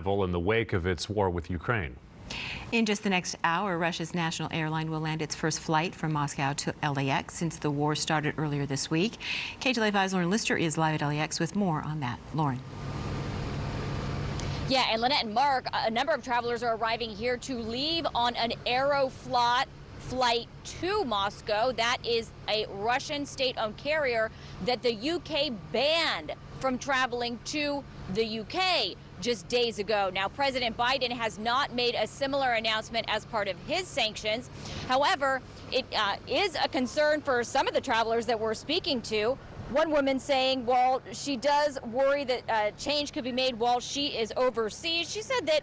travel in the wake of its war with Ukraine. In just the next hour, Russia's national airline will land its first flight from Moscow to LAX since the war started earlier this week. Ktla Dt's Lauren Lister is live at LAX with more on that. Lauren. Yeah, and Lynette and Mark, a number of travelers are arriving here to leave on an Aeroflot flight to Moscow. That is a Russian state-owned carrier that the UK banned from traveling to the UK just days ago. Now, President Biden has not made a similar announcement as part of his sanctions. However, it is a concern for some of the travelers that we're speaking to. One woman saying, well, she does worry that change could be made while she is overseas. She said that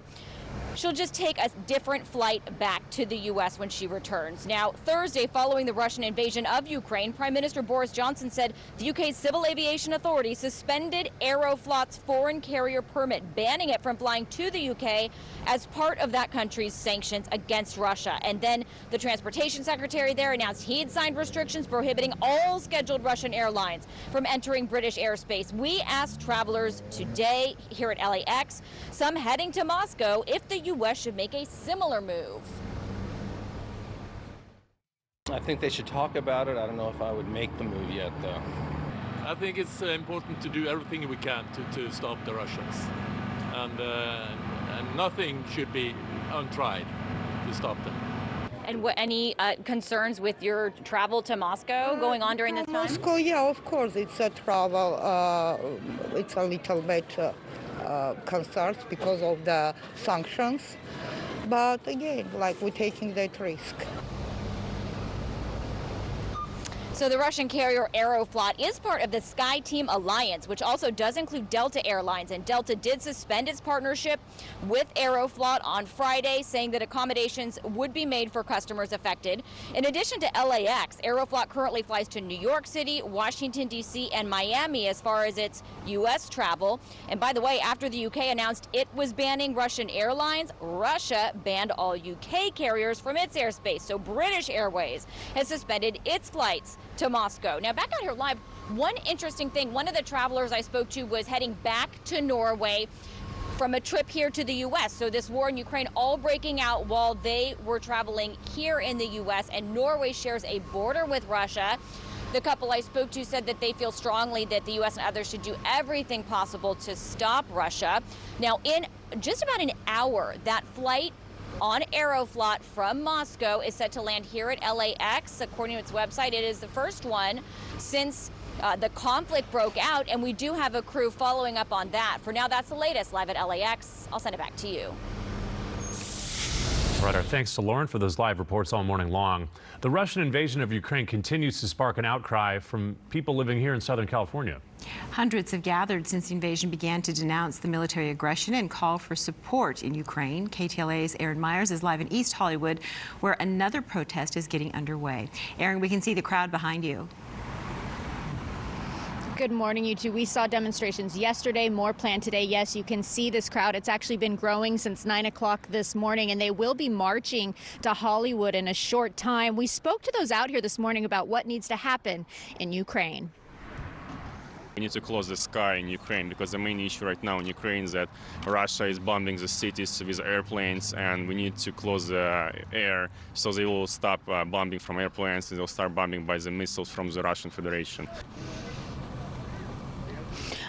she'll just take a different flight back to the U.S. when she returns. Now, Thursday, following the Russian invasion of Ukraine, Prime Minister Boris Johnson said the UK's Civil Aviation Authority suspended Aeroflot's foreign carrier permit, banning it from flying to the UK as part of that country's sanctions against Russia. And then the transportation secretary there announced he had signed restrictions prohibiting all scheduled Russian airlines from entering British airspace. We asked travelers today here at LAX, some heading to Moscow, if the U.S. should make a similar move. I think they should talk about it. I don't know if I would make the move yet, though. I think it's important to do everything we can to stop the Russians. And nothing should be untried to stop them. And any concerns with your travel to Moscow going on during this time? Moscow, yeah, of course, it's a travel. It's a little bit concerns because of the sanctions. But again, like, we're taking that risk. So the Russian carrier Aeroflot is part of the SkyTeam Alliance, which also does include Delta Airlines. And Delta did suspend its partnership with Aeroflot on Friday, saying that accommodations would be made for customers affected. In addition to LAX, Aeroflot currently flies to New York City, Washington, D.C., and Miami as far as its U.S. travel. And by the way, after the UK announced it was banning Russian airlines, Russia banned all UK carriers from its airspace. So British Airways has suspended its flights to Moscow. Now, back out here live, one interesting thing, one of the travelers I spoke to was heading back to Norway from a trip here to the U.S. So this war in Ukraine all breaking out while they were traveling here in the U.S., and Norway shares a border with Russia. The couple I spoke to said that they feel strongly that the U.S. and others should do everything possible to stop Russia. Now, in just about an hour, that flight on Aeroflot from Moscow is set to land here at LAX. According to its website, it is the first one since the conflict broke out, and we do have a crew following up on that. For now, that's the latest. Live at LAX, I'll send it back to you. All right, our thanks to Lauren for those live reports all morning long. The Russian invasion of Ukraine continues to spark an outcry from people living here in Southern California. Hundreds have gathered since the invasion began to denounce the military aggression and call for support in Ukraine. KTLA's Aaron Myers is live in East Hollywood, where another protest is getting underway. Aaron, we can see the crowd behind you. Good morning, you two. We saw demonstrations yesterday, more planned today. Yes, you can see this crowd. It's actually been growing since 9 o'clock this morning, and they will be marching to Hollywood in a short time. We spoke to those out here this morning about what needs to happen in Ukraine. We need to close the sky in Ukraine because the main issue right now in Ukraine is that Russia is bombing the cities with airplanes, and we need to close the air so they will stop bombing from airplanes and they'll start bombing by the missiles from the Russian Federation.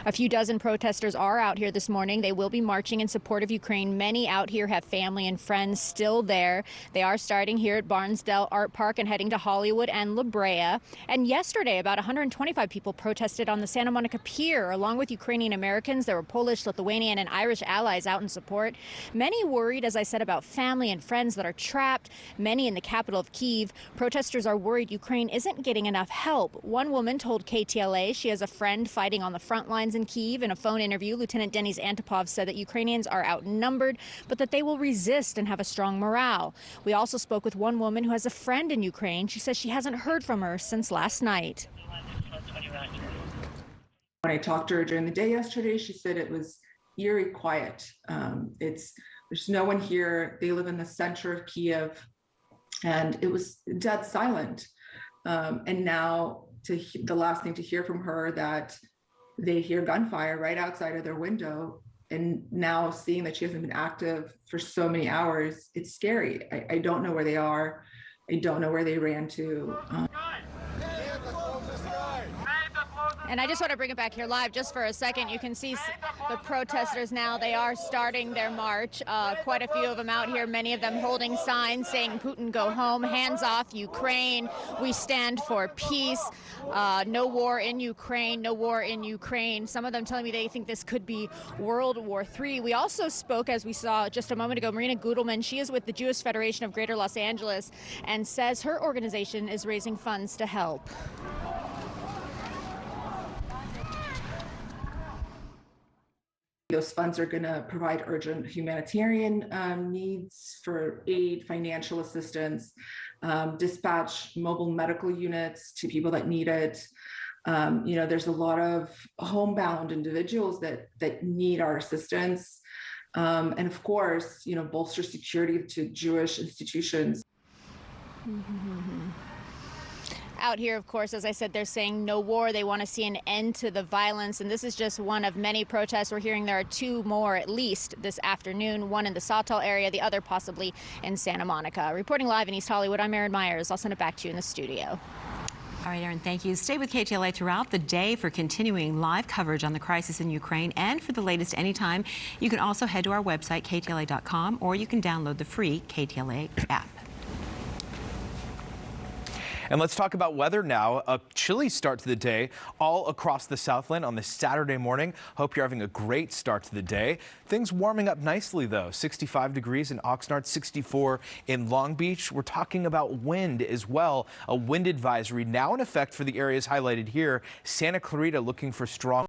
A few dozen protesters are out here this morning. They will be marching in support of Ukraine. Many out here have family and friends still there. They are starting here at Barnsdall Art Park and heading to Hollywood and La Brea. And yesterday, about 125 people protested on the Santa Monica Pier. Along with Ukrainian Americans, there were Polish, Lithuanian, and Irish allies out in support. Many worried, as I said, about family and friends that are trapped. Many in the capital of Kyiv. Protesters are worried Ukraine isn't getting enough help. One woman told KTLA she has a friend fighting on the front lines in Kyiv. In a phone interview, Lieutenant Denis Antipov said that Ukrainians are outnumbered, but that they will resist and have a strong morale. We also spoke with one woman who has a friend in Ukraine. She says she hasn't heard from her since last night. When I talked to her during the day yesterday, she said it was eerie quiet. There's no one here. They live in the center of Kyiv, and it was dead silent. And now the last thing to hear from her that they hear gunfire right outside of their window and now seeing that she hasn't been active for so many hours, it's scary. I don't know where they are. I don't know where they ran to. And I just want to bring it back here live just for a second. You can see the protesters now. They are starting their march. Quite a few of them out here, many of them holding signs saying Putin go home, hands off Ukraine, we stand for peace, no war in Ukraine, no war in Ukraine. Some of them telling me they think this could be World War III. We also spoke, as we saw just a moment ago, Marina Gudelman. She is with the Jewish Federation of Greater Los Angeles and says her organization is raising funds to help. Those funds are going to provide urgent humanitarian needs for aid, financial assistance, dispatch mobile medical units to people that need it. There's a lot of homebound individuals that need our assistance. And of course, bolster security to Jewish institutions. Out here, of course, as I said, they're saying no war. They want to see an end to the violence. And this is just one of many protests. We're hearing there are two more at least this afternoon, one in the Sawtell area, the other possibly in Santa Monica. Reporting live in East Hollywood, I'm Erin Myers. I'll send it back to you in the studio. All right, Erin, thank you. Stay with KTLA throughout the day for continuing live coverage on the crisis in Ukraine and for the latest anytime. You can also head to our website, ktla.com, or you can download the free KTLA app. And let's talk about weather now. A chilly start to the day all across the Southland on this Saturday morning. Hope you're having a great start to the day. Things warming up nicely, though. 65 degrees in Oxnard, 64 in Long Beach. We're talking about wind as well. A wind advisory now in effect for the areas highlighted here. Santa Clarita looking for strong